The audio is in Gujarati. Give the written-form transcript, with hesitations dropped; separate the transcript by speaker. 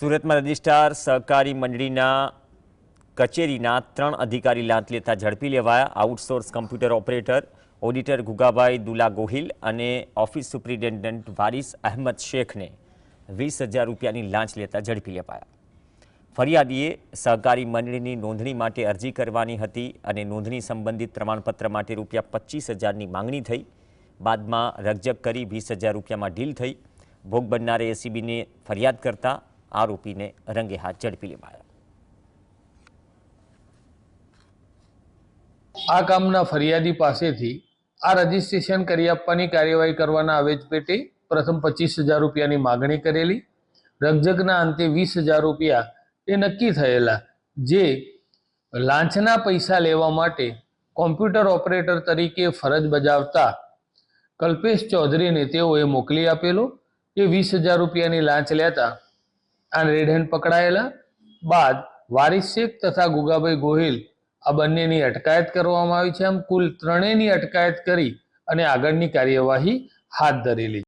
Speaker 1: સુરતમાં રજિસ્ટ્રાર સહકારી મંડળીના કચેરીના 3 અધિકારી લાંચ લેતા ઝડપી લેવાયા। Outsource computer operator auditor Gugabhai Dula Gohil અને ઓફિસ સુપ્રિન્ટેન્ડન્ટ વારિસ અહેમદ શેખને 20,000 રૂપિયાની લાંચ લેતા ઝડપી લેવાયા। ફરિયાદીએ સહકારી મંડળીની નોંધણી માટે અરજી કરવાની હતી અને નોંધણી સંબંધિત પ્રમાણપત્ર માટે ₹25,000ની માંગણી થઈ। બાદમાં રકઝક કરી 20,000 રૂપિયામાં ડીલ થઈ। ભોગ બનનારે એસીબીને ફરિયાદ કરતા આરોપીને રંગે હાથ ઝડપી લેવાયા।
Speaker 2: આ કામના ફરિયાદી પાસેથી આ રજીસ્ટ્રેશન કરી આપવાની કાર્યવાહી કરવાના આવેજ પેટે પ્રથમ 25,000 રૂપિયાની માગણી કરેલી। રકઝકના અંતે 20,000 રૂપિયા એ નક્કી થયેલા, જે લાંચના પૈસા લેવા માટે કોમ્પ્યુટર ઓપરેટર તરીકે ફરજ બજાવતા કલ્પેશ ચૌધરીને તેઓએ મોકલી આપેલો। એ 20,000 રૂપિયાની લાંચ લેતા આ રેડ હેન્ડ પકડાયેલા। બાદ વારિસ શેખ તથા ગુગાભાઈ ગોહિલ આ બંનેની અટકાયત કરવામાં આવી છે। આમ કુલ ત્રણેયની અટકાયત કરી અને આગળની કાર્યવાહી હાથ ધરેલી।